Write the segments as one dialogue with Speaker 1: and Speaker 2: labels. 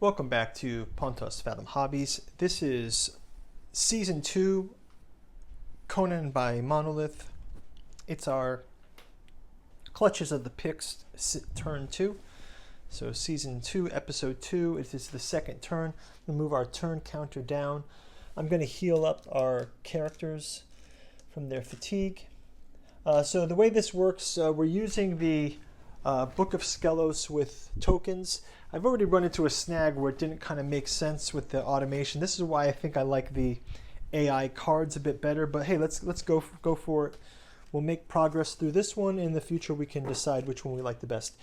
Speaker 1: Welcome back to Pontos Fathom Hobbies. This is Season 2, Conan by Monolith. It's our Clutches of the Picts turn 2. So Season 2, Episode 2, it is the second turn. We'll move our turn counter down. I'm going to heal up our characters from their fatigue. So the way this works, we're using the Book of Skelos with tokens. I've already run into a snag where it didn't kind of make sense with the automation. This is why I think I like the AI cards a bit better. But hey, let's go for it. We'll make progress through this one. In the future, we can decide which one we like the best.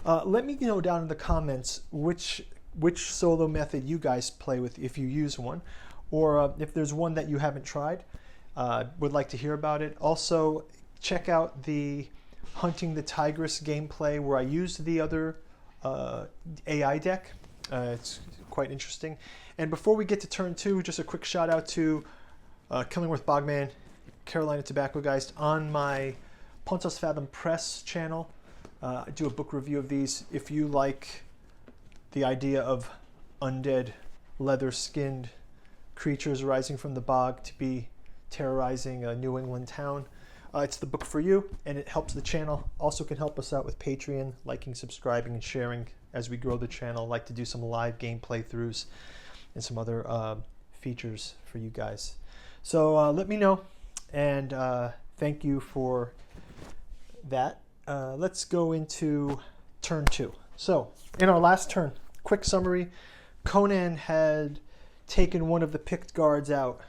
Speaker 1: Let me know down in the comments which solo method you guys play with if you use one, or if there's one that you haven't tried. Would like to hear about it. Also, check out the Hunting the Tigress gameplay where I used the other AI deck. It's quite interesting. And before we get to turn 2, just a quick shout out to Killingworth Bogman, Carolina Tobacco Geist on my Pontos Fathom Press channel. I do a book review of these. If you like the idea of undead, leather-skinned creatures rising from the bog to be terrorizing a New England town, it's the book for you, and it helps the channel. Also can help us out with Patreon, liking, subscribing, and sharing as we grow the channel. I like to do some live game playthroughs and some other features for you guys. So let me know, and thank you for that. Let's go into turn 2. So in our last turn, quick summary, Conan had taken one of the Pict guards out.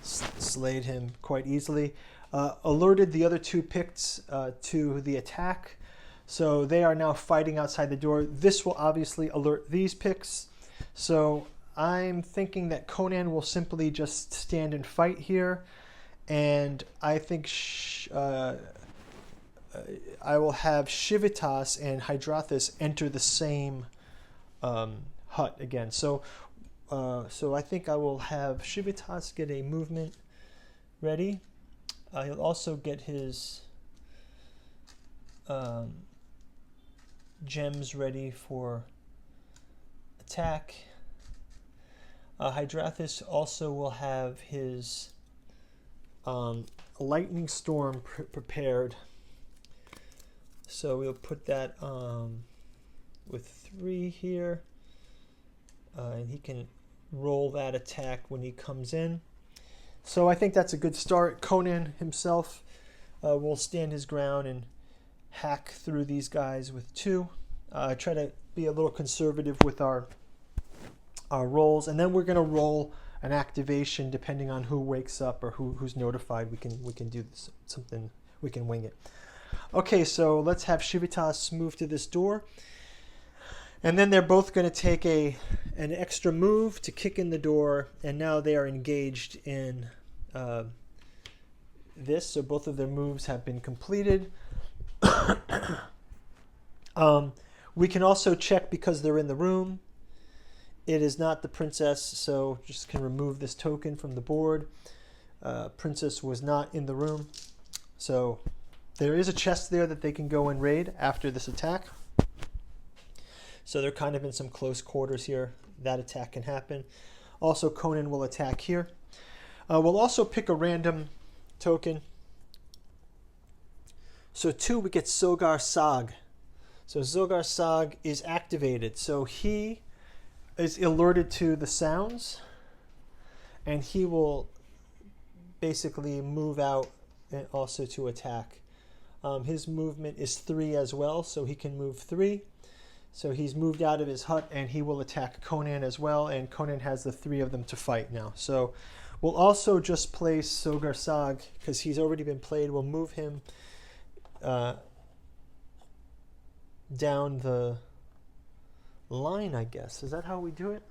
Speaker 1: Slayed him quite easily, alerted the other two Picts to the attack, so they are now fighting outside the door. This will obviously alert these Picts, so I'm thinking that Conan will simply just stand and fight here, and I think I will have Shivitas and Hydrathis enter the same hut again. So I think I will have Shivitas get a movement ready. He'll also get his gems ready for attack. Hydrathis also will have his lightning storm prepared. So we'll put that with 3 here. And he can roll that attack when he comes in. So I think that's a good start. Conan himself will stand his ground and hack through these guys with 2. Try to be a little conservative with our rolls, and then we're going to roll an activation depending on who wakes up or who's notified. We can do this, something. We can wing it. Okay, so let's have Shivitas move to this door. And then they're both going to take an extra move to kick in the door, and now they are engaged in this. So both of their moves have been completed. We can also check because they're in the room. It is not the princess, so just can remove this token from the board. Princess was not in the room. So there is a chest there that they can go and raid after this attack. So they're kind of in some close quarters here. That attack can happen. Also, Conan will attack here. We'll also pick a random token. So 2, we get Zogar Sag. So Zogar Sag is activated. So he is alerted to the sounds, and he will basically move out and also to attack. His movement is 3 as well, so he can move 3. So he's moved out of his hut, and he will attack Conan as well, and Conan has the 3 of them to fight now. So we'll also just place Zogar Sag, because he's already been played. We'll move him down the line, I guess. Is that how we do it?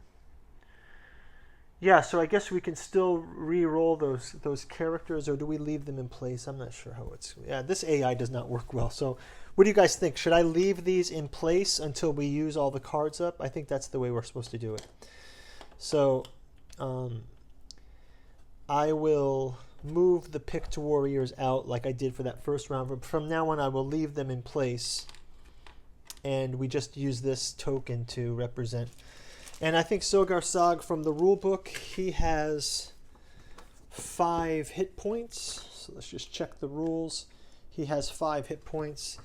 Speaker 1: Yeah, so I guess we can still re-roll those characters, or do we leave them in place? I'm not sure how it's... Yeah, this AI does not work well. So what do you guys think? Should I leave these in place until we use all the cards up? I think that's the way we're supposed to do it. So I will move the Pict warriors out like I did for that first round. But from now on, I will leave them in place and we just use this token to represent. And I think Sogar Sog from the rule book, he has 5 hit points. So let's just check the rules. He has 5 hit points.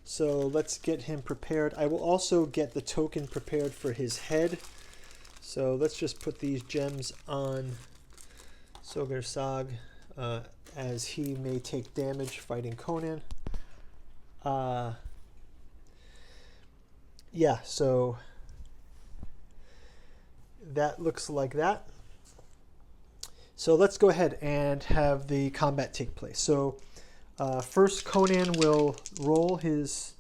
Speaker 1: So let's get him prepared. I will also get the token prepared for his head. So let's just put these gems on Sogar Sog, as he may take damage fighting Conan. Yeah, so that looks like that. So let's go ahead and have the combat take place. So first Conan will roll his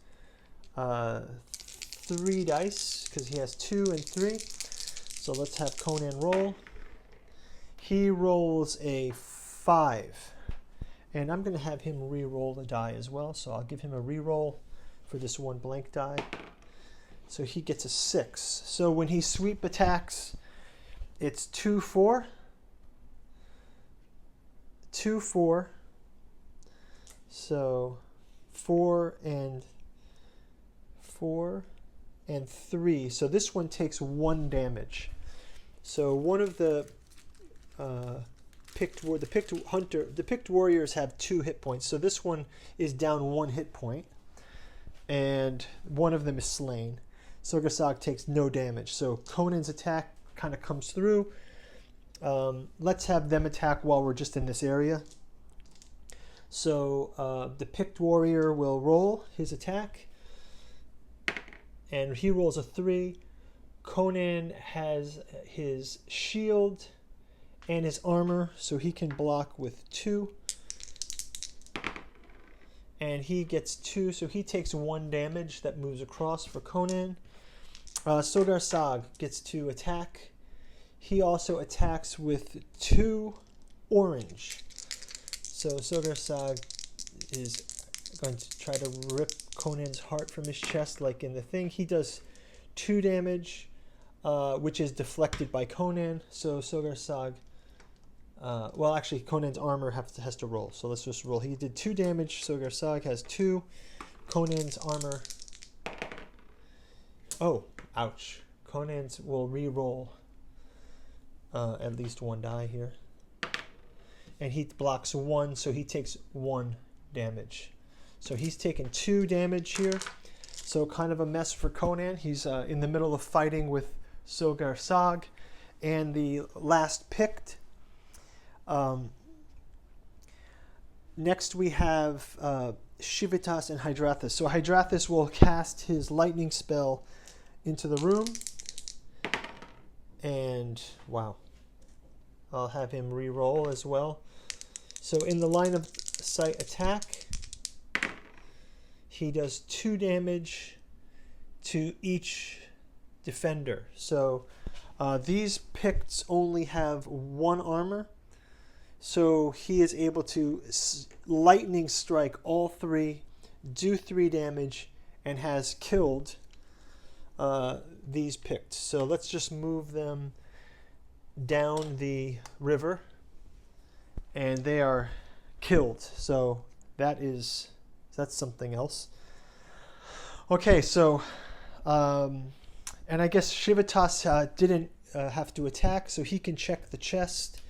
Speaker 1: 3 dice, because he has 2 and 3. So let's have Conan roll. He rolls a 5. And I'm going to have him re-roll the die as well. So I'll give him a re-roll for this 1 blank die. So he gets a 6. So when he sweep attacks, it's 2-4. 2-4. So 4 and 3. So this one takes 1 damage. So one of the Pict warriors have 2 hit points. So this one is down 1 hit point, and one of them is slain. Sogar Sog takes no damage. So Conan's attack kind of comes through. Let's have them attack while we're just in this area. So the Pict warrior will roll his attack, and he rolls a 3. Conan has his shield and his armor, so he can block with 2. And he gets 2, so he takes 1 damage that moves across for Conan. Sogar Sog gets to attack. He also attacks with 2 orange. So Sogar Sog is going to try to rip Conan's heart from his chest like in the thing. He does 2 damage, which is deflected by Conan. So Sogar Sog, well, actually Conan's armor has to roll. So let's just roll. He did 2 damage. Sogar Sog has 2. Conan's armor. Oh, ouch. Conan's will re-roll at least 1 die here. And he blocks 1, so he takes 1 damage. So he's taken 2 damage here. So kind of a mess for Conan. He's in the middle of fighting with Sogar Sog and the last Pict. Next we have Shivitas and Hydrathus. So Hydrathus will cast his lightning spell into the room. And wow. I'll have him re-roll as well. So in the line of sight attack, he does 2 damage to each defender. So these Picts only have 1 armor. So he is able to lightning strike all 3, do 3 damage, and has killed these Picts. So let's just move them down the river, and they are killed. So that's something else. Okay, so and I guess Shivitas didn't have to attack, so he can check the chest,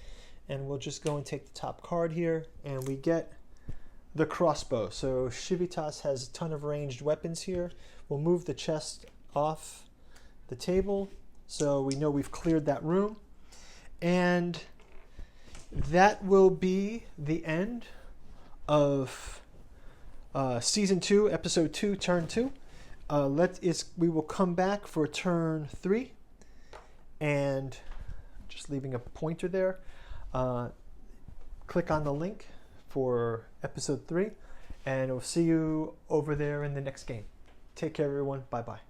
Speaker 1: and we'll just go and take the top card here, and we get the crossbow. So Shivitas has a ton of ranged weapons here. We'll move the chest off the table so we know we've cleared that room. And that will be the end of Season 2, Episode 2, Turn 2. We will come back for Turn 3. And just leaving a pointer there. Click on the link for Episode 3. And we'll see you over there in the next game. Take care, everyone. Bye-bye.